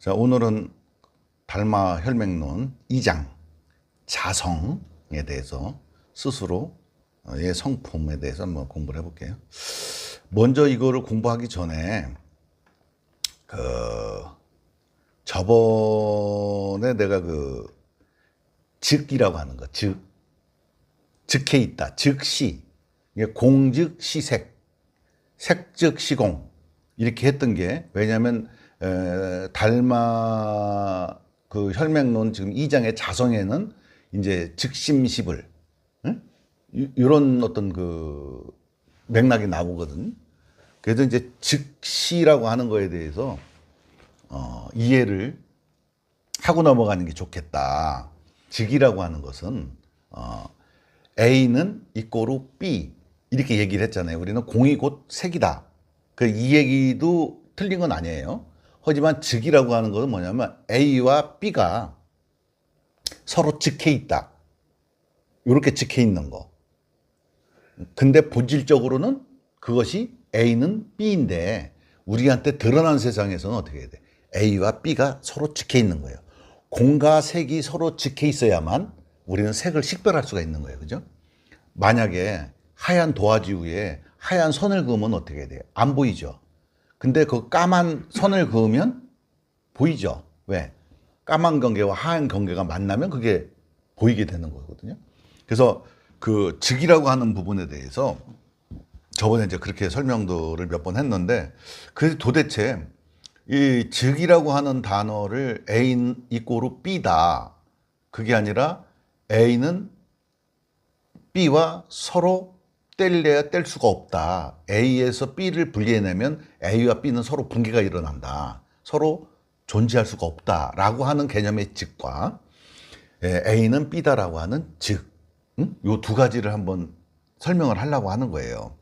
자, 오늘은 달마 혈맥론 2장 자성에 대해서 스스로의 성품에 대해서 한번 공부를 해볼게요. 먼저 이거를 공부하기 전에 저번에 내가 즉이라고 하는 거, 즉해 있다, 즉시, 공즉 시색, 색즉 시공 이렇게 했던 게, 왜냐하면 달마 혈맥론 지금 2장의 자성에는 이제 즉심시불, 응? 이런 어떤 맥락이 나오거든. 그래서 이제 즉시라고 하는 거에 대해서 이해를 하고 넘어가는 게 좋겠다. 즉이라고 하는 것은 A는 이꼬르 B 이렇게 얘기를 했잖아요. 우리는 공이 곧 색이다. 이 얘기도 틀린 건 아니에요. 하지만 즉이라고 하는 것은 뭐냐면 A와 B가 서로 즉해 있다. 이렇게 즉해 있는 거. 근데 본질적으로는 그것이 A는 B인데 우리한테 드러난 세상에서는 어떻게 해야 돼? A와 B가 서로 즉해 있는 거예요. 공과 색이 서로 즉해 있어야만 우리는 색을 식별할 수가 있는 거예요. 그죠? 만약에 하얀 도화지 위에 하얀 선을 그으면 어떻게 돼요? 안 보이죠? 근데 그 까만 선을 그으면 보이죠? 왜? 까만 경계와 하얀 경계가 만나면 그게 보이게 되는 거거든요. 그래서 즉이라고 하는 부분에 대해서 저번에 이제 그렇게 설명들을 몇 번 했는데, 그래서 도대체 이 즉이라고 하는 단어를 A는 이꼬르 B다. 그게 아니라 A는 B와 서로 뗄래야 뗄 수가 없다. A에서 B를 분리해내면 A와 B는 서로 분계가 일어난다. 서로 존재할 수가 없다라고 하는 개념의 즉과 A는 B다라고 하는 즉, 요 두 가지를 한번 설명을 하려고 하는 거예요.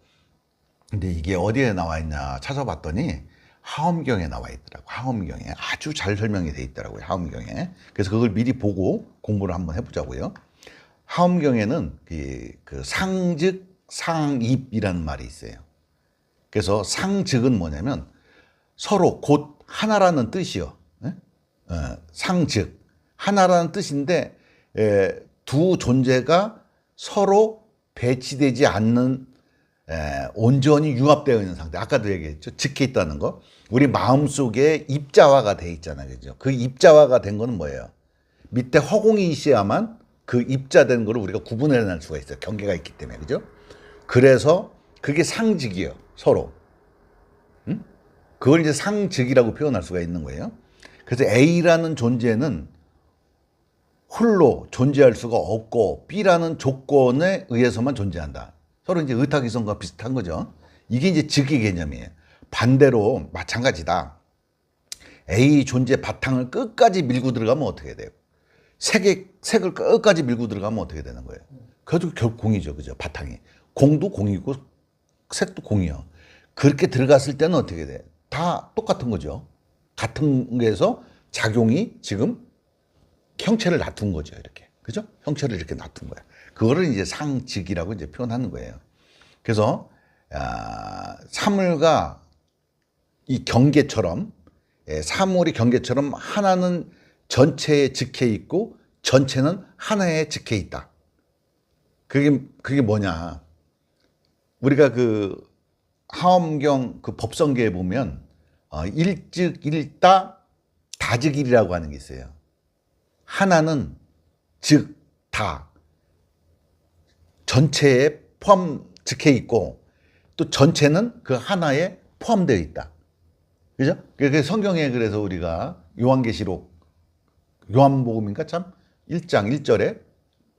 근데 이게 어디에 나와 있냐 찾아봤더니 하엄경에 나와 있더라고. 하엄경에 아주 잘 설명이 돼 있더라고요. 하엄경에. 그래서 그걸 미리 보고 공부를 한번 해보자고요. 하엄경에는 상즉 상입이라는 말이 있어요. 그래서 상즉은 뭐냐면 서로 곧 하나라는 뜻이요. 상즉 하나라는 뜻인데 두 존재가 서로 배치되지 않는 온전히 융합되어 있는 상태. 아까도 얘기했죠. 즉해 있다는 거. 우리 마음속에 입자화가 돼 있잖아요. 그죠? 그 입자화가 된 거는 뭐예요? 밑에 허공이 있어야만 그 입자된 거를 우리가 구분해낼 수가 있어요. 경계가 있기 때문에. 그죠? 그래서 그게 상즉이에요. 서로. 그걸 이제 상즉이라고 표현할 수가 있는 거예요. 그래서 A라는 존재는 홀로 존재할 수가 없고 B라는 조건에 의해서만 존재한다. 서로 이제 의탁이성과 비슷한 거죠. 이게 이제 즉의 개념이에요. 반대로 마찬가지다. A 존재 바탕을 끝까지 밀고 들어가면 어떻게 돼요? 색을 끝까지 밀고 들어가면 어떻게 되는 거예요? 그래도 결국 공이죠. 그죠? 바탕이. 공도 공이고 색도 공이요. 그렇게 들어갔을 때는 어떻게 돼? 다 똑같은 거죠. 같은 게서 작용이 지금 형체를 놔둔 거죠. 이렇게. 그죠? 형체를 이렇게 놔둔 거야. 그거를 이제 상즉이라고 이제 표현하는 거예요. 그래서 사물과 이 경계처럼, 사물이 경계처럼 하나는 전체에 즉해 있고 전체는 하나에 즉해 있다. 그게 뭐냐? 우리가 하엄경 법성계에 보면 일즉 일다 다즉일이라고 하는 게 있어요. 하나는 즉 다 전체에 즉해 있고 또 전체는 그 하나에 포함되어 있다. 그죠? 성경에 그래서 우리가 요한복음인가 참 1장 1절에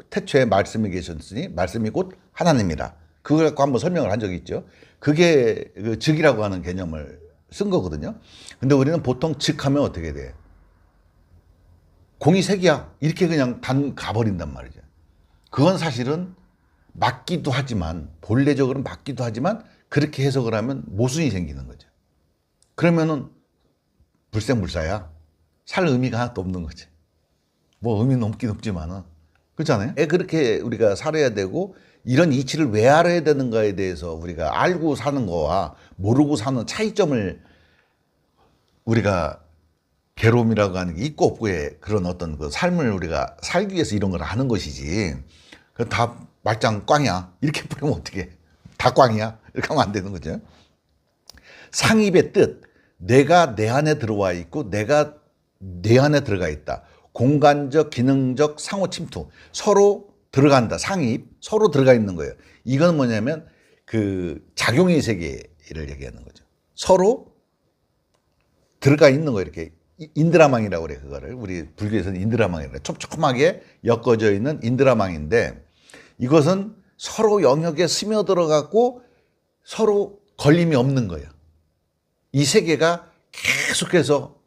태초에 말씀이 계셨으니 말씀이 곧 하나님이라. 그걸 갖고 한번 설명을 한 적이 있죠. 그게 즉이라고 하는 개념을 쓴 거거든요. 근데 우리는 보통 즉하면 어떻게 돼? 공이 색이야. 이렇게 그냥 가버린단 말이죠. 그건 사실은 맞기도 하지만, 본래적으로는 맞기도 하지만, 그렇게 해석을 하면 모순이 생기는 거죠. 그러면은 불생불사야. 살 의미가 하나도 없는 거지. 뭐 의미는 없긴 없지만은. 그렇잖아요? 그렇게 우리가 살아야 되고, 이런 이치를 왜 알아야 되는가에 대해서 우리가 알고 사는 거와 모르고 사는 차이점을 우리가 괴로움이라고 하는 게 있고 없고의 그런 어떤 그 삶을 우리가 살기 위해서 이런 걸 하는 것이지. 그 다 말짱 꽝이야. 이렇게 보면 어떻게? 다 꽝이야. 이렇게 하면 안 되는 거죠. 상입의 뜻. 내가 내 안에 들어와 있고 내가 내 안에 들어가 있다. 공간적, 기능적 상호 침투. 서로 들어간다. 상입. 서로 들어가 있는 거예요. 이건 뭐냐면 그 작용의 세계를 얘기하는 거죠. 서로 들어가 있는 거예요. 이렇게 인드라망이라고 그래. 그거를 우리 불교에서는 인드라망이라고 그래. 촘촘하게 엮어져 있는 인드라망인데 이것은 서로 영역에 스며들어갖고 서로 걸림이 없는 거예요. 이 세계가 계속해서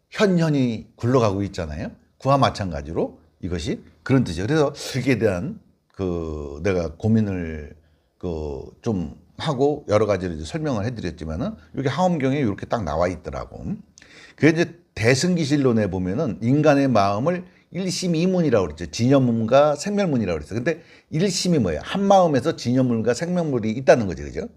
현현이 굴러가고 있잖아요. 그와 마찬가지로 이것이 그런 뜻이에요. 그래서 불교에 대한 그 내가 고민을 그 좀 하고 여러 가지를 이제 설명을 해드렸지만은 여기 하엄경에 이렇게 딱 나와 있더라고. 그게 이제 대승기실론에 보면은 인간의 마음을 일심이문이라고 그랬죠. 진여문과 생멸문이라고 그랬어요. 근데 일심이 뭐예요? 한 마음에서 진여문과 생멸문이 있다는 거죠. 그죠?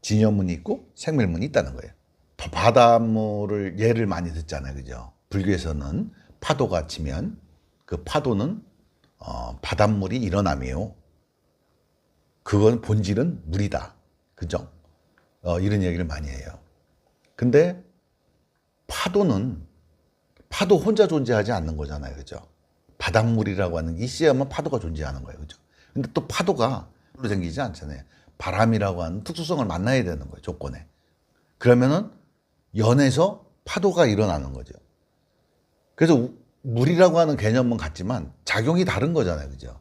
진여문이 있고 생멸문이 있다는 거예요. 바닷물을 예를 많이 듣잖아요. 그죠? 불교에서는 파도가 치면 그 파도는 바닷물이 일어남이요. 그건 본질은 물이다. 그죠? 이런 얘기를 많이 해요. 근데 파도 혼자 존재하지 않는 거잖아요. 그죠? 바닷물이라고 하는 게 있어야만 파도가 존재하는 거예요. 그죠? 근데 또 파도가 생기지 않잖아요. 바람이라고 하는 특수성을 만나야 되는 거예요. 조건에. 그러면은 연에서 파도가 일어나는 거죠. 그래서 물이라고 하는 개념은 같지만 작용이 다른 거잖아요. 그죠?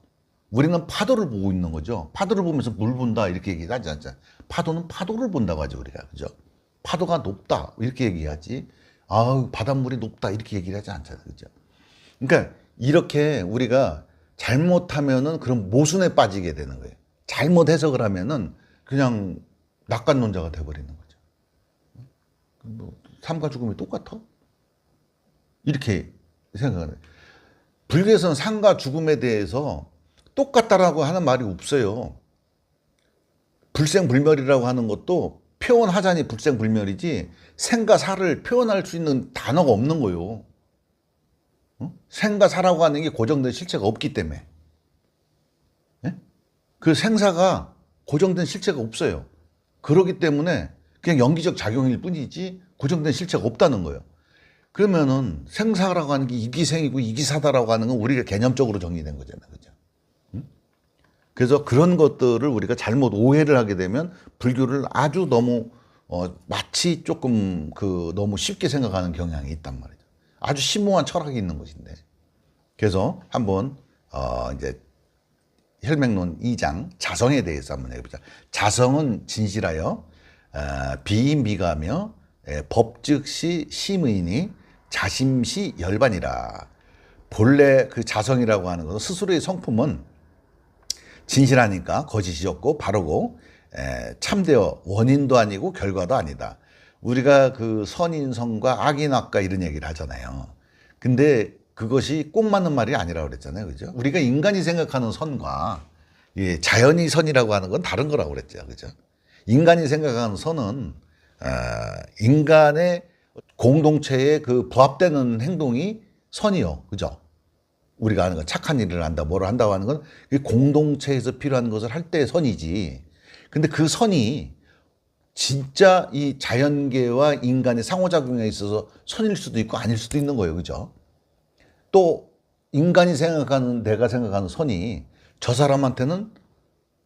우리는 파도를 보고 있는 거죠. 파도를 보면서 물 본다 이렇게 얘기하지 않잖아요. 파도는 파도를 본다고 하죠. 우리가. 그죠? 파도가 높다 이렇게 얘기하지. 아, 바닷물이 높다 이렇게 얘기를 하지 않잖아요. 그죠? 그러니까 이렇게 우리가 잘못하면은 그런 모순에 빠지게 되는 거예요. 잘못 해석을 하면은 그냥 낙관론자가 돼버리는 거죠. 뭐 삶과 죽음이 똑같아? 이렇게 생각하는. 불교에서는 삶과 죽음에 대해서 똑같다라고 하는 말이 없어요. 불생불멸이라고 하는 것도 표현하자니 불생불멸이지 생과 사를 표현할 수 있는 단어가 없는 거예요. 생과 사라고 하는 게 고정된 실체가 없기 때문에. 그 생사가 고정된 실체가 없어요. 그렇기 때문에 그냥 연기적 작용일 뿐이지 고정된 실체가 없다는 거예요. 그러면은 생사라고 하는 게 이기생이고 이기사다라고 하는 건 우리가 개념적으로 정리된 거잖아요. 그죠? 그래서 그런 것들을 우리가 잘못 오해를 하게 되면 불교를 아주 너무 마치 조금 너무 쉽게 생각하는 경향이 있단 말이죠. 아주 심오한 철학이 있는 것인데. 그래서 한번 이제 혈맹론 2장 자성에 대해서 한번 해보자. 자성은 진실하여 비인비가며 법즉시 심의니 자심시 열반이라. 본래 그 자성이라고 하는 것은 스스로의 성품은 진실하니까 거짓이 없고 바르고 참되어 원인도 아니고 결과도 아니다. 우리가 그 선인성과 악인악과 이런 얘기를 하잖아요. 근데 그것이 꼭 맞는 말이 아니라고 그랬잖아요. 그죠? 우리가 인간이 생각하는 선과 자연이 선이라고 하는 건 다른 거라고 그랬죠. 그죠? 인간이 생각하는 선은 인간의 공동체에 그 부합되는 행동이 선이요. 그죠? 우리가 하는 건 착한 일을 한다, 뭐를 한다고 하는 건 공동체에서 필요한 것을 할 때의 선이지. 근데 그 선이 진짜 이 자연계와 인간의 상호작용에 있어서 선일 수도 있고 아닐 수도 있는 거예요. 그죠? 또 인간이 생각하는, 내가 생각하는 선이 저 사람한테는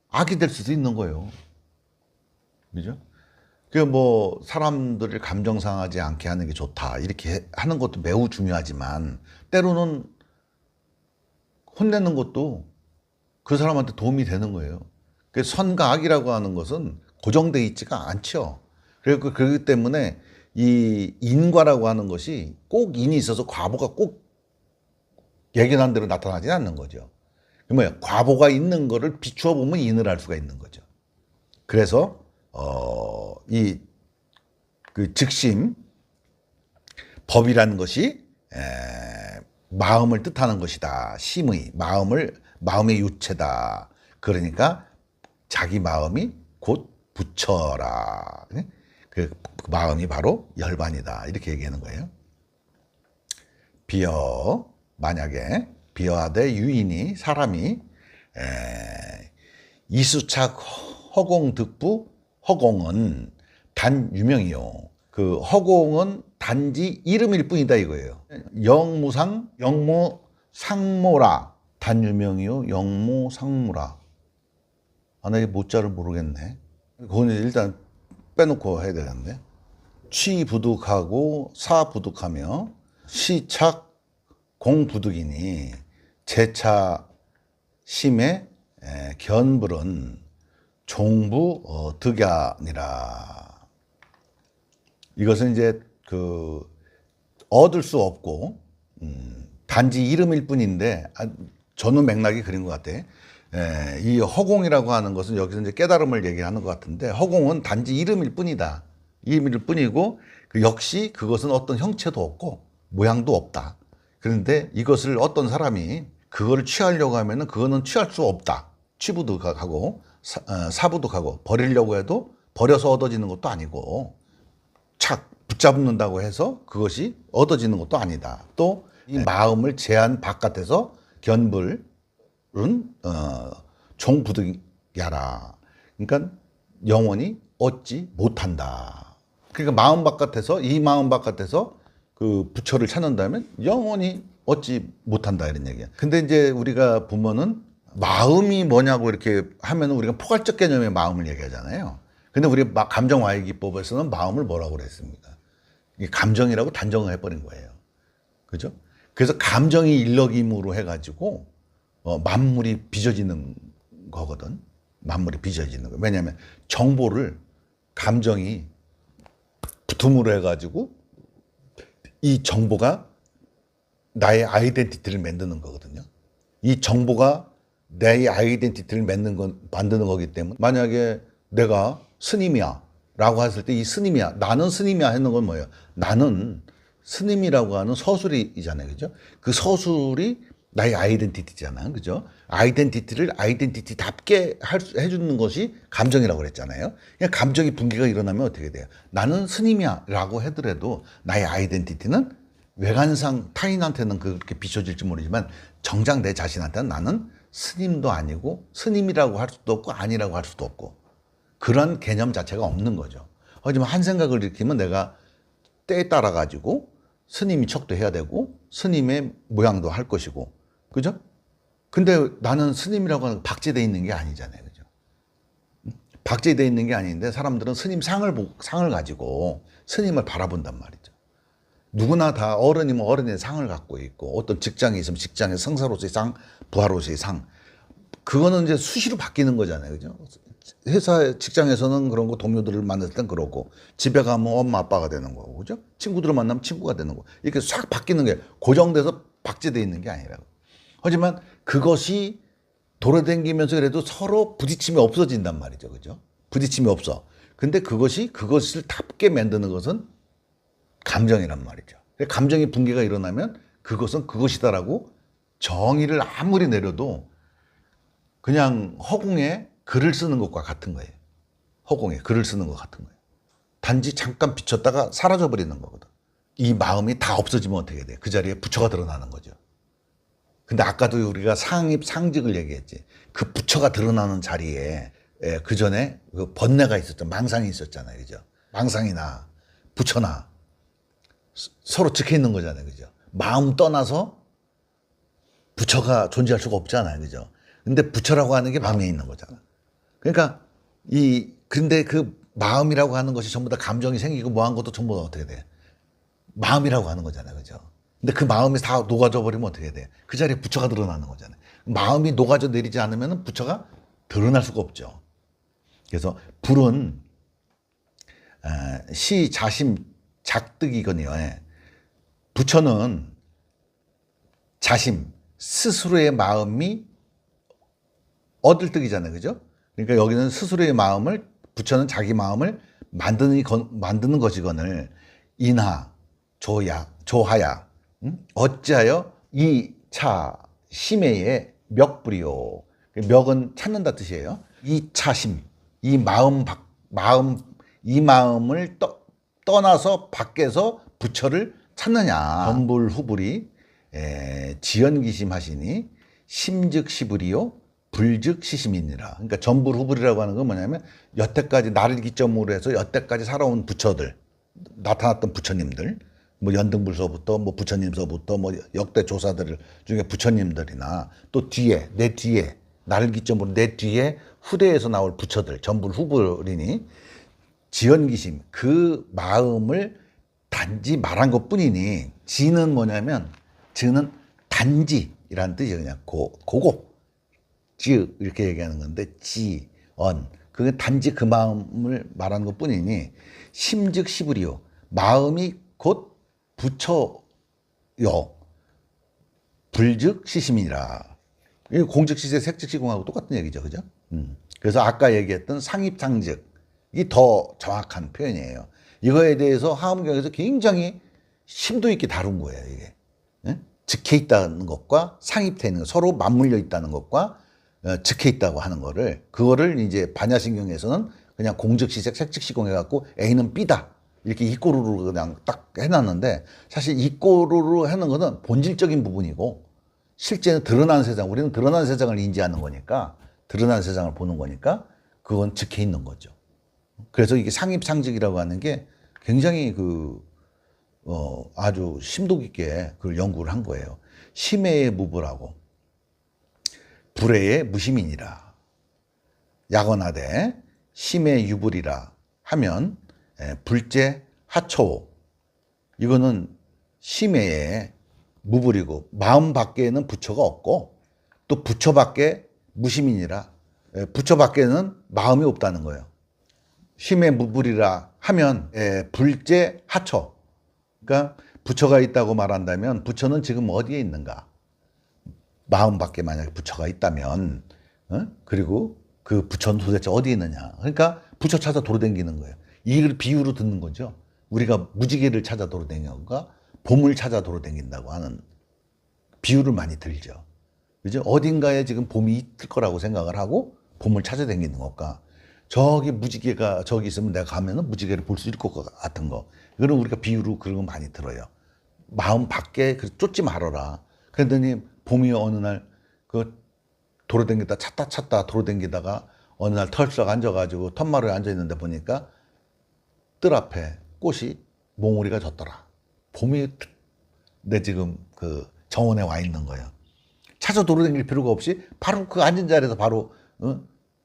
악이 될 수도 있는 거예요. 그죠? 그 뭐 사람들을 감정 상하지 않게 하는 게 좋다 이렇게 하는 것도 매우 중요하지만 때로는 혼내는 것도 그 사람한테 도움이 되는 거예요. 그래서 선과 악이라고 하는 것은 고정되어 있지가 않죠. 그렇기 때문에 이 인과라고 하는 것이 꼭 인이 있어서 과보가 꼭 예견한 대로 나타나지 않는 거죠. 뭐야? 과보가 있는 거를 비추어 보면 인을 알 수가 있는 거죠. 그래서 그 즉심 법이라는 것이 마음을 뜻하는 것이다. 심의 마음의 유체다. 그러니까 자기 마음이 곧 부처라. 그 마음이 바로 열반이다. 이렇게 얘기하는 거예요. 비어, 만약에 비어하되 유인이 사람이 이수착 허공득부 허공은 단 유명이요. 그 허공은 단지 이름일 뿐이다 이거예요. 영무상 영무상모라 단 유명이요. 영무상무라. 아, 나 이 모자를 모르겠네. 그거는 일단 빼놓고 해야 되겠네. 취부득하고 사부득하며 시착 공부득이니 제차 심의 견불은 종부 득야니라. 이것은 이제 그 얻을 수 없고 단지 이름일 뿐인데 전후 맥락이 그린 것 같아. 이 허공이라고 하는 것은 여기서 이제 깨달음을 얘기하는 것 같은데 허공은 단지 이름일 뿐이다. 이름일 뿐이고 그 역시 그것은 어떤 형체도 없고 모양도 없다. 그런데 이것을 어떤 사람이 그거를 취하려고 하면은 그거는 취할 수 없다. 취부득하고 사부득하고 버리려고 해도 버려서 얻어지는 것도 아니고 착 붙잡는다고 해서 그것이 얻어지는 것도 아니다. 또 이 마음을 제한 바깥에서 견불은 종부득야라. 그러니까 영원히 얻지 못한다. 그러니까 마음 바깥에서 이 마음 바깥에서 그 부처를 찾는다면 영원히 얻지 못한다 이런 얘기야. 근데 이제 우리가 보면은 마음이 뭐냐고 이렇게 하면은 우리가 포괄적 개념의 마음을 얘기하잖아요. 근데 우리 감정와해 기법에서는 마음을 뭐라고 그랬습니까? 이 감정이라고 단정을 해버린 거예요. 그죠? 그래서 감정이 일러김으로 해가지고 만물이 빚어지는 거거든. 만물이 빚어지는 거. 왜냐하면 정보를 감정이 붙음으로 해가지고 이 정보가 나의 아이덴티티를 만드는 거거든요. 이 정보가 내 아이덴티티를 만드는 거기 때문에 만약에 내가 스님이야 라고 했을 때 이 스님이야 나는 스님이야 하는 건 뭐예요? 나는 스님이라고 하는 서술이잖아요. 그죠? 그 서술이 나의 아이덴티티잖아. 그죠? 아이덴티티를 아이덴티티답게 해주는 것이 감정이라고 그랬잖아요. 그냥 감정이 붕괴가 일어나면 어떻게 돼요? 나는 스님이야 라고 하더라도 나의 아이덴티티는 외관상 타인한테는 그렇게 비춰질지 모르지만 정작 내 자신한테는 나는 스님도 아니고 스님이라고 할 수도 없고 아니라고 할 수도 없고 그런 개념 자체가 없는 거죠. 하지만 한 생각을 일으키면 내가 때에 따라 가지고 스님이 척도 해야 되고 스님의 모양도 할 것이고 그죠? 근데 나는 스님이라고 하는 박제되어 있는 게 아니잖아요. 그죠? 박제되어 있는 게 아닌데 사람들은 스님 상을 가지고 스님을 바라본단 말이죠. 누구나 다 어른이면 어른의 상을 갖고 있고 어떤 직장이 있으면 직장의 성사로서의 상, 부하로서의 상 그거는 이제 수시로 바뀌는 거잖아요. 그죠? 회사 직장에서는 그런 거 동료들을 만났을 땐 그러고 집에 가면 엄마 아빠가 되는 거고 그죠? 친구들을 만나면 친구가 되는 거 이렇게 싹 바뀌는 게 고정돼서 박제되어 있는 게 아니라고. 하지만 그것이 돌아다니면서 그래도 서로 부딪힘이 없어진단 말이죠. 그죠? 부딪힘이 없어. 근데 그것을 답게 만드는 것은 감정이란 말이죠. 감정의 붕괴가 일어나면 그것은 그것이다라고 정의를 아무리 내려도 그냥 허공에 글을 쓰는 것과 같은 거예요. 허공에 글을 쓰는 것 같은 거예요. 단지 잠깐 비쳤다가 사라져 버리는 거거든. 이 마음이 다 없어지면 어떻게 돼? 그 자리에 부처가 드러나는 거죠. 근데 아까도 우리가 상직을 얘기했지. 그 부처가 드러나는 자리에 그 전에 그 번뇌가 있었죠. 망상이 있었잖아요. 그죠? 망상이나 부처나 서로 적혀 있는 거잖아요. 그죠? 마음 떠나서 부처가 존재할 수가 없잖아요. 그죠? 근데 부처라고 하는 게 마음에 있는 거잖아. 그러니까 근데 그 마음이라고 하는 것이 전부 다 감정이 생기고 뭐 한 것도 전부 다 어떻게 돼? 마음이라고 하는 거잖아요. 그죠? 근데 그 마음이 다 녹아져 버리면 어떻게 돼? 그 자리에 부처가 드러나는 거잖아요. 마음이 녹아져 내리지 않으면 부처가 드러날 수가 없죠. 그래서 불은 시 자심 작득이거든요. 부처는 자심 스스로의 마음이 얻을 득이잖아요. 그죠? 그러니까 여기는 스스로의 마음을 부처는 자기 마음을 만드는 것이거늘 인하 조하야 어찌하여 이 차 심해의 멱불이요. 멱은 찾는다 뜻이에요. 이 차심 이 마음을 떠나서 밖에서 부처를 찾느냐. 견불후불이 지연기심 하시니 심즉시불이요 불즉시심이니라. 그러니까 전불후불이라고 하는 건 뭐냐면 여태까지 나를 기점으로 해서 여태까지 살아온 부처들, 나타났던 부처님들, 뭐 연등불서부터 뭐 부처님서부터 뭐 역대 조사들 중에 부처님들이나 또 뒤에 내 뒤에 나를 기점으로 내 뒤에 후대에서 나올 부처들 전불후불이니 지연기심 그 마음을 단지 말한 것뿐이니 지는 뭐냐면 지는 단지이라는 뜻이에요. 그냥 고고 지 이렇게 얘기하는 건데 지언 그게 단지 그 마음을 말하는 것뿐이니 심즉시불이요 마음이 곧 부처요 불즉시심이라. 이 공즉시세 색즉시공하고 똑같은 얘기죠, 그죠? 그래서 아까 얘기했던 상입상즉이 더 정확한 표현이에요. 이거에 대해서 하엄경에서 굉장히 심도 있게 다룬 거예요, 이게. 즉해 있다는 것과 상입돼 있는 것, 서로 맞물려 있다는 것과 즉해 있다고 하는 거를, 그거를 이제 반야신경에서는 그냥 공즉시색, 색즉시공 해갖고 A는 B다. 이렇게 이꼬르로 그냥 딱 해놨는데, 사실 이꼬르로 하는 거는 본질적인 부분이고, 실제는 드러난 세상, 우리는 드러난 세상을 인지하는 거니까, 드러난 세상을 보는 거니까, 그건 즉해 있는 거죠. 그래서 이게 상입상즉이라고 하는 게 굉장히 아주 심도 깊게 그걸 연구를 한 거예요. 심해의 무불하고 불해의 무심이니라. 야건하되 심의 유불이라 하면 불제 하초. 이거는 심해의 무불이고 마음 밖에는 부처가 없고 또 부처 밖에 무심이니라. 부처 밖에는 마음이 없다는 거예요. 심의 무불이라 하면 불제 하초. 그러니까 부처가 있다고 말한다면 부처는 지금 어디에 있는가? 마음 밖에 만약에 부처가 있다면 그리고 그 부처는 도대체 어디에 있느냐? 그러니까 부처 찾아 돌아다니는 거예요. 이걸 비유로 듣는 거죠. 우리가 무지개를 찾아 돌아다니는 건가? 봄을 찾아 돌아다닌다고 하는 비유를 많이 들죠. 그죠? 어딘가에 지금 봄이 있을 거라고 생각을 하고 봄을 찾아다니는 것과 저기 무지개가 저기 있으면 내가 가면은 무지개를 볼 수 있을 것 같은 거. 이거는 우리가 비유로 그런 거 많이 들어요. 마음 밖에 쫓지 말아라. 그랬더니 봄이 어느 날 돌아다니다 찾다 돌아다니다가 어느 날 털썩 앉아가지고 턴마루에 앉아 있는데 보니까 뜰 앞에 꽃이 몽우리가 졌더라. 봄이 내 지금 정원에 와 있는 거예요. 찾아 돌아다닐 필요가 없이 바로 그 앉은 자리에서 바로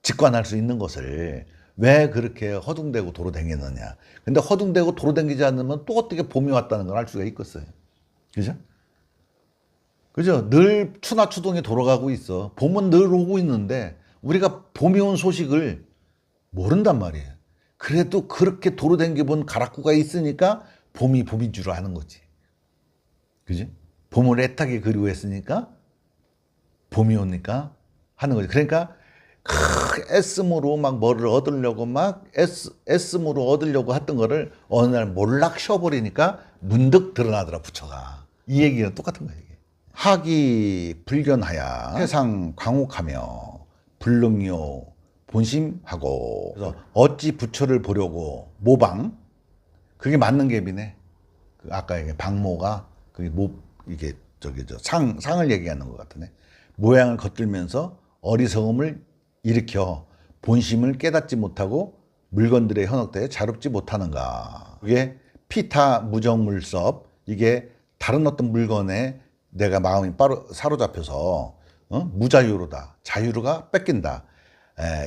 직관할 수 있는 것을 왜 그렇게 허둥대고 돌아다니느냐. 근데 허둥대고 돌아다니지 않으면 또 어떻게 봄이 왔다는 걸 알 수가 있겠어요. 그죠? 그죠? 늘 추나추동이 돌아가고 있어. 봄은 늘 오고 있는데 우리가 봄이 온 소식을 모른단 말이에요. 그래도 그렇게 돌아다니 본 가락구가 있으니까 봄이 봄인 줄 아는 거지. 그지? 봄을 애타게 그리워했으니까 봄이 오니까 하는 거지. 그러니까 애씀으로 막 뭐를 얻으려고 막 애씀으로 얻으려고 했던 거를 어느 날 몰락 쉬어버리니까 문득 드러나더라, 부처가. 이 얘기는 똑같은 거예요. 이게. 학이 불견하야 세상 광옥하며 불능요 본심하고. 그래서 어찌 부처를 보려고 모방. 그게 맞는 갭이네. 아까 얘기한 방모가 그게 이게 상을 얘기하는 것 같으네. 모양을 겉들면서 어리석음을 일으켜 본심을 깨닫지 못하고 물건들의 현혹대에 자릅지 못하는가. 그게 피타 무정물섭. 이게 다른 어떤 물건에 내가 마음이 사로잡혀서 무자유로다. 자유로가 뺏긴다.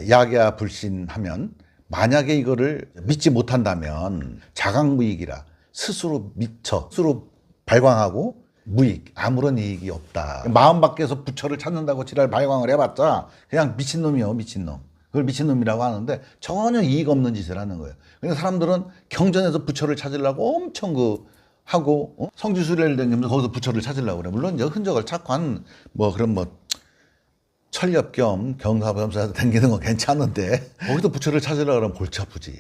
약야 불신하면 만약에 이거를 믿지 못한다면 자각무익이라. 스스로 미쳐 스스로 발광하고 무익, 아무런 이익이 없다. 마음 밖에서 부처를 찾는다고 지랄 발광을 해봤자 그냥 미친놈이요, 미친놈. 그걸 미친놈이라고 하는데 전혀 이익 없는 짓을 하는 거예요. 그러니까 사람들은 경전에서 부처를 찾으려고 엄청 하고 성지순례를 다니면서 거기서 부처를 찾으려고 그래. 물론 이제 흔적을 찾고 한 그런 철렵 겸 경사범사에서 다니는 건 괜찮은데 거기서 부처를 찾으려고 그러면 골치 아프지.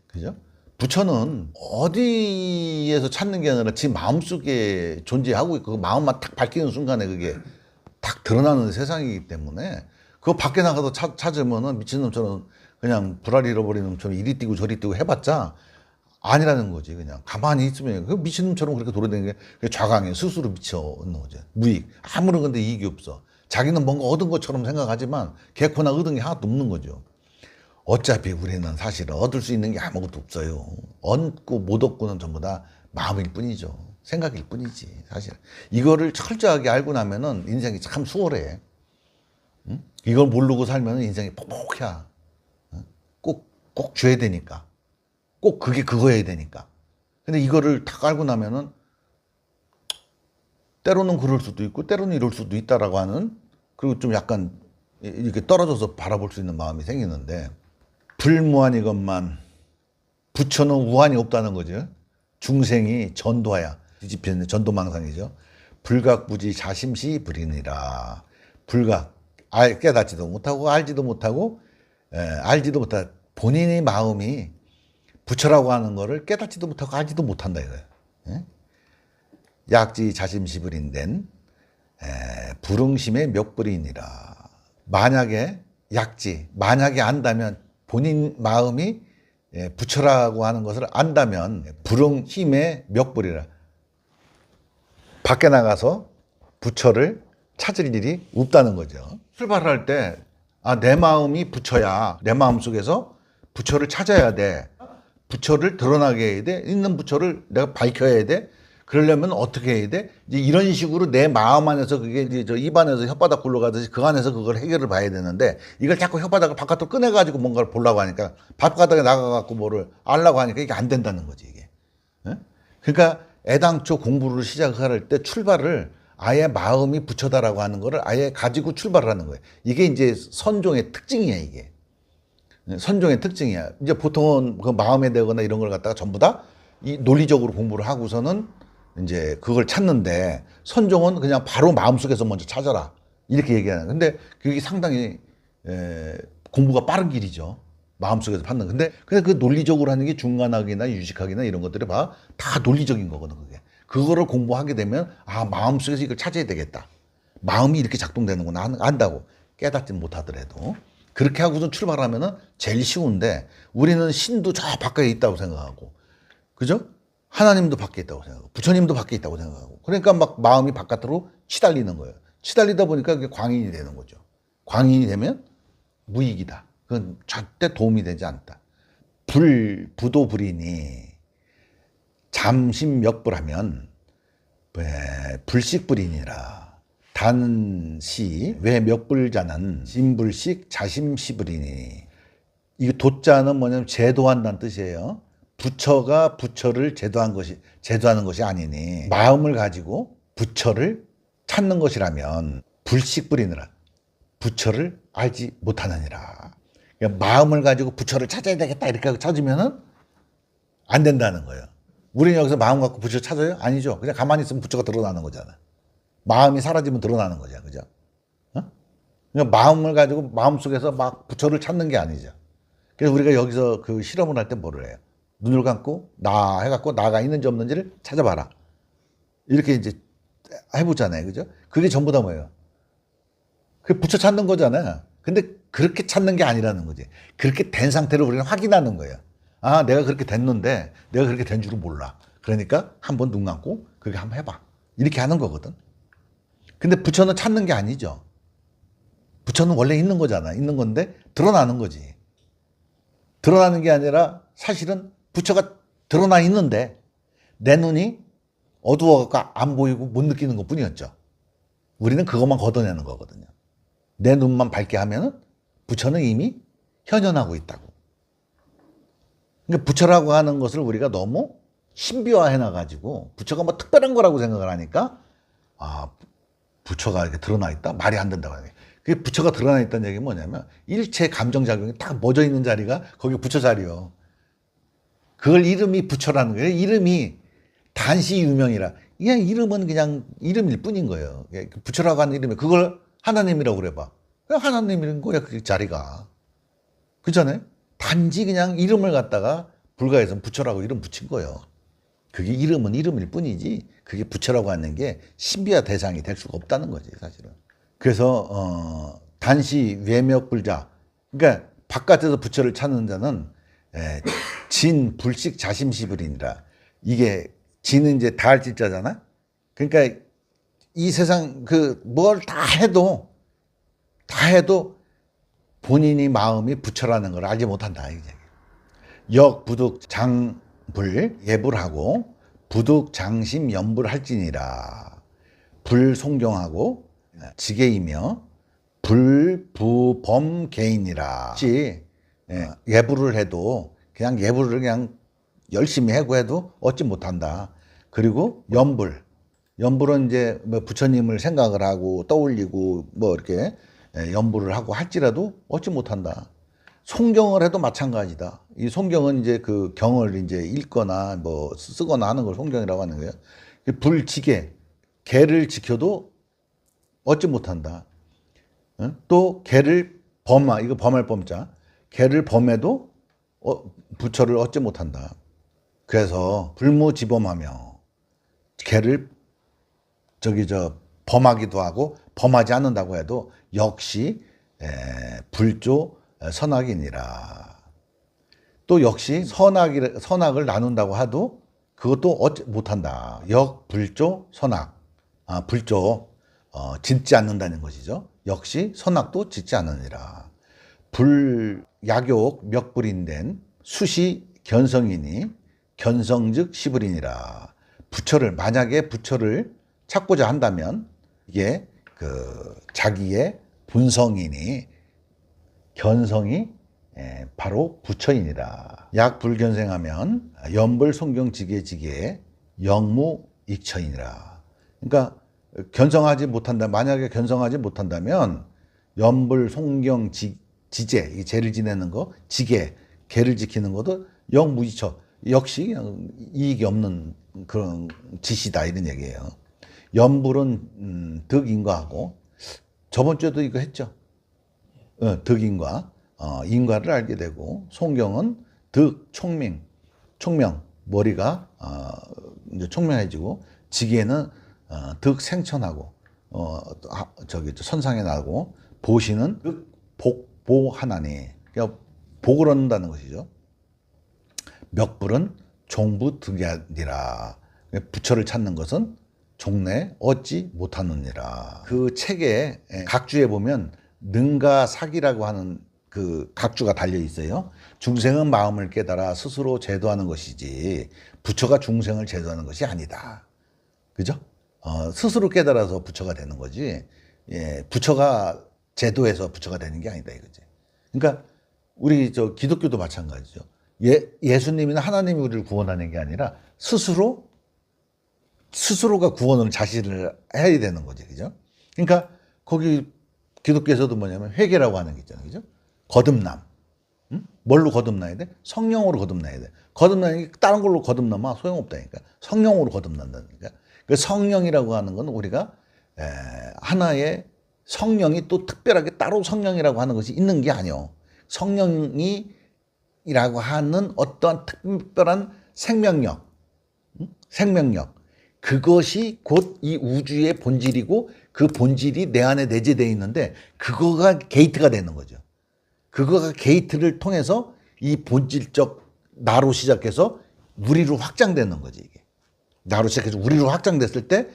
그죠? 부처는 어디에서 찾는 게 아니라 지 마음속에 존재하고 있고 그 마음만 탁 밝히는 순간에 그게 탁 드러나는 세상이기 때문에 그거 밖에 나가서 찾으면은 미친놈처럼 그냥 불알 잃어버리는 놈처럼 이리 뛰고 저리 뛰고 해봤자 아니라는 거지. 그냥 가만히 있으면 그 미친놈처럼 그렇게 돌아다니는 게 좌강에 스스로 미쳐있는 거지. 무익. 아무런 근데 이익이 없어. 자기는 뭔가 얻은 것처럼 생각하지만 개코나 얻은 게 하나도 없는 거죠. 어차피 우리는 사실은 얻을 수 있는 게 아무것도 없어요. 얻고 못 얻고는 전부 다 마음일 뿐이죠. 생각일 뿐이지, 사실. 이거를 철저하게 알고 나면은 인생이 참 수월해. 응? 이걸 모르고 살면 인생이 퍽퍽해. 응? 꼭 줘야 되니까. 꼭 그게 그거여야 되니까. 근데 이거를 다 알고 나면은 때로는 그럴 수도 있고 때로는 이럴 수도 있다라고 하는, 그리고 좀 약간 이렇게 떨어져서 바라볼 수 있는 마음이 생기는데, 불무한이건만 부처는 우한이 없다는 거죠. 중생이 전도하야 뒤집히는 전도망상이죠. 불각부지 자심시 불이니라. 불각, 깨닫지도 못하고 알지도 못하고 알지도 못하, 본인의 마음이 부처라고 하는 거를 깨닫지도 못하고 알지도 못한다 이거예요. 예? 약지 자심시불인된 불응심의 멱불이니라. 만약에 만약에 안다면, 본인 마음이 부처라고 하는 것을 안다면 불응심의 멱불이라. 밖에 나가서 부처를 찾을 일이 없다는 거죠. 출발할 때 내 마음이 부처야. 내 마음 속에서 부처를 찾아야 돼. 부처를 드러나게 해야 돼. 있는 부처를 내가 밝혀야 돼. 그러려면 어떻게 해야 돼? 이제 이런 식으로 내 마음 안에서 그게 이제 저 입안에서 혓바닥 굴러가듯이 그 안에서 그걸 해결을 봐야 되는데, 이걸 자꾸 혓바닥을 바깥으로 꺼내가지고 뭔가를 보려고 하니까, 바깥에 나가갖고 뭐를 알려고 하니까 이게 안 된다는 거지, 이게. 예? 그러니까 애당초 공부를 시작할 때 출발을 아예 마음이 부처다라고 하는 거를 아예 가지고 출발을 하는 거예요. 이게 이제 선종의 특징이야, 이게. 선종의 특징이야. 이제 보통은 그 마음에 대거나 이런 걸 갖다가 전부 다 이 논리적으로 공부를 하고서는 이제 그걸 찾는데, 선종은 그냥 바로 마음속에서 먼저 찾아라 이렇게 얘기하는. 근데 그게 상당히 공부가 빠른 길이죠. 마음속에서 찾는. 근데 그 논리적으로 하는 게 중간학이나 유식학이나 이런 것들이 다 논리적인 거거든. 그게. 그거를 공부하게 되면 마음속에서 이걸 찾아야 되겠다. 마음이 이렇게 작동되는구나 안다고. 깨닫지는 못하더라도. 그렇게 하고서 출발하면은 제일 쉬운데, 우리는 신도 저 바깥에 있다고 생각하고, 그죠? 하나님도 밖에 있다고 생각하고, 부처님도 밖에 있다고 생각하고, 그러니까 막 마음이 바깥으로 치달리는 거예요. 치달리다 보니까 그게 광인이 되는 거죠. 광인이 되면 무익이다. 그건 절대 도움이 되지 않다. 부도불이니 잠심역불하면 불식불이니라. 단시 왜 역불자는 심불식 자심시불이니. 이 도자는 뭐냐면 제도한다는 뜻이에요. 부처가 부처를 제도하는 것이 아니니, 마음을 가지고 부처를 찾는 것이라면 불식불이니라. 부처를 알지 못하느니라. 그러니까 마음을 가지고 부처를 찾아야 되겠다 이렇게 찾으면은 안 된다는 거예요. 우리는 여기서 마음 갖고 부처 찾아요? 아니죠. 그냥 가만히 있으면 부처가 드러나는 거잖아. 마음이 사라지면 드러나는 거죠. 그죠? 그러니까 마음을 가지고 마음속에서 막 부처를 찾는 게 아니죠. 그래서 우리가 여기서 그 실험을 할 때 뭐를 해요? 눈을 감고 나 해갖고 나가 있는지 없는지를 찾아봐라. 이렇게 이제 해보잖아요. 그죠? 그게 전부 다 뭐예요? 그 부처 찾는 거잖아요. 근데 그렇게 찾는 게 아니라는 거지. 그렇게 된 상태로 우리는 확인하는 거예요. 내가 그렇게 됐는데 내가 그렇게 된 줄은 몰라. 그러니까 한번 눈 감고 그렇게 한번 해봐. 이렇게 하는 거거든. 근데 부처는 찾는 게 아니죠. 부처는 원래 있는 거잖아. 있는 건데 드러나는 거지. 드러나는 게 아니라 사실은 부처가 드러나 있는데 내 눈이 어두워갖고 안 보이고 못 느끼는 것 뿐이었죠. 우리는 그것만 걷어내는 거거든요. 내 눈만 밝게 하면은 부처는 이미 현현하고 있다고. 그러니까 부처라고 하는 것을 우리가 너무 신비화해놔가지고 부처가 뭐 특별한 거라고 생각을 하니까 부처가 이렇게 드러나 있다? 말이 안 된다고 하는 거예요. 그게 부처가 드러나 있다는 얘기는 뭐냐면 일체 감정작용이 딱 멎어 있는 자리가 거기 부처 자리요. 그걸 이름이 부처라는 거예요. 이름이 단시 유명이라. 그냥 이름은 그냥 이름일 뿐인 거예요. 부처라고 하는 이름이, 그걸 하나님이라고 그래봐. 그냥 하나님인 거야, 그 자리가. 그렇잖아요? 단지 그냥 이름을 갖다가 불가에서 부처라고 이름 붙인 거예요. 그게 이름은 이름일 뿐이지, 그게 부처라고 하는 게 신비화 대상이 될 수가 없다는 거지, 사실은. 그래서, 단시 외명불자. 그러니까 바깥에서 부처를 찾는 자는 예, 진 불식 자심시불이니라. 이게 진은 이제 다할 진짜잖아. 그러니까 이 세상 그 뭘 다 해도 본인이 마음이 부처라는 걸 알지 못한다. 역 부득 장불 예불하고 부득 장심 연불할지니라. 불송경하고 지게이며 불부범개인이라. 예불을 해도 그냥 예불을 그냥 열심히 하고 해도 얻지 못한다. 그리고 연불은 이제 뭐 부처님을 생각을 하고 떠올리고 뭐 이렇게 연불을 하고 할지라도 얻지 못한다. 송경을 해도 마찬가지다. 이 송경은 이제 그 경을 이제 읽거나 뭐 쓰거나 하는 걸 송경이라고 하는 거예요. 불지계, 계를 지켜도 얻지 못한다. 또 계를 이거 범할 범자, 계를 범해도 부처를 얻지 못한다. 그래서 불무지범하며 계를 범하기도 하고 범하지 않는다고 해도 역시 불조 선악이니라. 또 역시 선악을 나눈다고 해도 그것도 얻지 못한다. 불조 선악. 불조 짓지 않는다는 것이죠. 역시 선악도 짓지 않으니라. 불약욕 멱불인된 수시 견성이니 견성즉 시불이니라. 만약에 부처를 찾고자 한다면 이게 그 자기의 본성이니 견성이 바로 부처이니라. 약불견생하면 연불송경지계지계 영무익처이니라. 그러니까 만약에 견성하지 못한다면 연불송경 지제, 이 제를 지내는 거, 계를 지키는 것도 영무익처, 역시 그냥 이익이 없는 그런 짓이다 이런 얘기예요. 연불은 득인과하고 저번 주에도 이거 했죠. 득인과 인과를 알게 되고, 송경은 득 총명 머리가 이제 총명해지고, 지게는 득 생천하고 선상에 나고, 보시는 득 복보하나니, 그러니까 복을 얻는다는 것이죠. 멱불은 종부 득이니라. 부처를 찾는 것은 종래 얻지 못하느니라. 그 책에 각주에 보면 능가 사기라고 하는 그 각주가 달려 있어요. 중생은 마음을 깨달아 스스로 제도하는 것이지 부처가 중생을 제도하는 것이 아니다. 그죠? 스스로 깨달아서 부처가 되는 거지. 부처가 제도해서 부처가 되는 게 아니다 이거지. 그러니까 우리 기독교도 마찬가지죠. 예수님이나 하나님이 우리를 구원하는 게 아니라 스스로가 구원을 자신을 해야 되는 거지. 그죠? 그러니까 거기 기독교에서도 뭐냐면 회개라고 하는 게 있잖아요. 그죠? 거듭남. 응? 뭘로 거듭나야 돼? 성령으로 거듭나야 돼. 거듭나는 게 다른 걸로 거듭나면 소용없다니까. 성령으로 거듭난다니까. 그 성령이라고 하는 건 우리가 하나의 성령이 또 특별하게 따로 성령이라고 하는 것이 있는 게 아니요. 성령이라고 하는 어떠한 특별한 생명력. 그것이 곧 이 우주의 본질이고, 그 본질이 내 안에 내재되어 있는데 그거가 게이트가 되는 거죠. 그거가 게이트를 통해서 이 본질적 나로 시작해서 우리로 확장되는 거지. 이게 나로 시작해서 우리로 확장됐을 때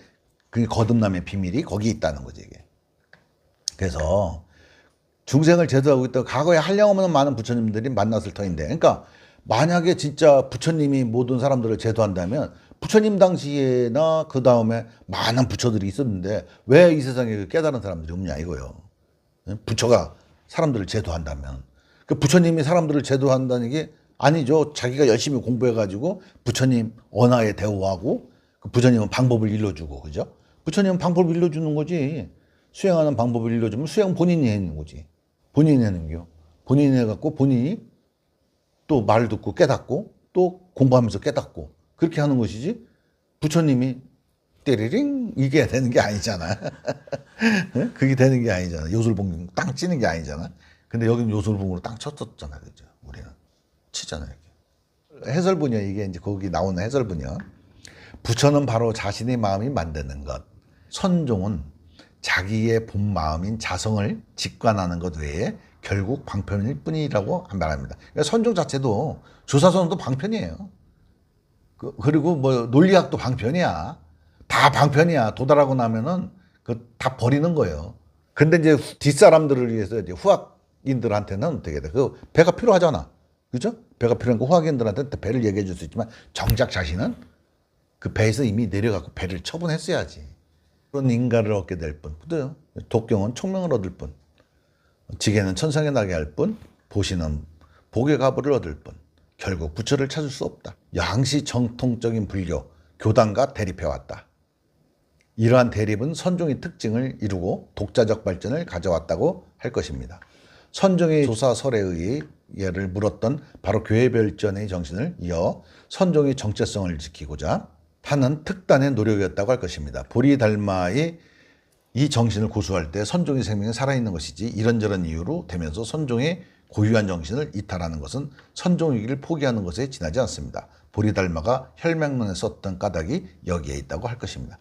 그 거듭남의 비밀이 거기 있다는 거지. 이게 그래서 중생을 제도하고 있다고 과거에 한량없는 많은 부처님들이 만났을 터인데, 그러니까 만약에 진짜 부처님이 모든 사람들을 제도한다면 부처님 당시에나 그 다음에 많은 부처들이 있었는데 왜 이 세상에 깨달은 사람들이 없냐 이거요. 부처가 사람들을 제도한다면, 그 부처님이 사람들을 제도한다는 게 아니죠. 자기가 열심히 공부해가지고 부처님 언하에 대우하고, 그 부처님은 방법을 일러주고, 그죠? 부처님은 방법을 일러주는 거지. 수행하는 방법을 일러주면 수행 본인이 하는 거지. 본인이 하는 겨. 본인이 해갖고 본인이 또 말 듣고 깨닫고 또 공부하면서 깨닫고 그렇게 하는 것이지, 부처님이 때리링 이게 되는 게 아니잖아. 그게 되는 게 아니잖아. 요술봉 땅 치는 게 아니잖아. 근데 여기는 요술봉으로 땅 쳤었잖아. 그죠? 우리는 치잖아요. 해설분이야. 이게 이제 거기 나오는 해설분이야. 부처는 바로 자신의 마음이 만드는 것. 선종은 자기의 본 마음인 자성을 직관하는 것 외에 결국 방편일 뿐이라고 말합니다. 그러니까 선종 자체도 조사선언도 방편이에요. 그리고 뭐 논리학도 방편이야. 다 방편이야. 도달하고 나면은 그 다 버리는 거예요. 근데 이제 뒷사람들을 위해서 이제 후학인들한테는 어떻게 돼? 그 배가 필요하잖아. 그죠? 배가 필요한 거 후학인들한테 배를 얘기해 줄 수 있지만 정작 자신은 그 배에서 이미 내려가고 배를 처분했어야지. 그런 인가를 얻게 될 뿐. 그래요. 독경은 총명을 얻을 뿐. 지게는 천상에 나게 할 뿐. 보시는 복의 가부를 얻을 뿐. 결국 부처를 찾을 수 없다. 양시 정통적인 불교, 교단과 대립해왔다. 이러한 대립은 선종의 특징을 이루고 독자적 발전을 가져왔다고 할 것입니다. 선종의 조사설에 의해 예를 물었던 바로 교회별전의 정신을 이어 선종의 정체성을 지키고자 하는 특단의 노력이었다고 할 것입니다. 보리달마의 이 정신을 고수할 때 선종의 생명이 살아있는 것이지 이런저런 이유로 되면서 선종의 고유한 정신을 이탈하는 것은 선종이기를 포기하는 것에 지나지 않습니다. 보리달마가 혈맹론에 썼던 까닭이 여기에 있다고 할 것입니다.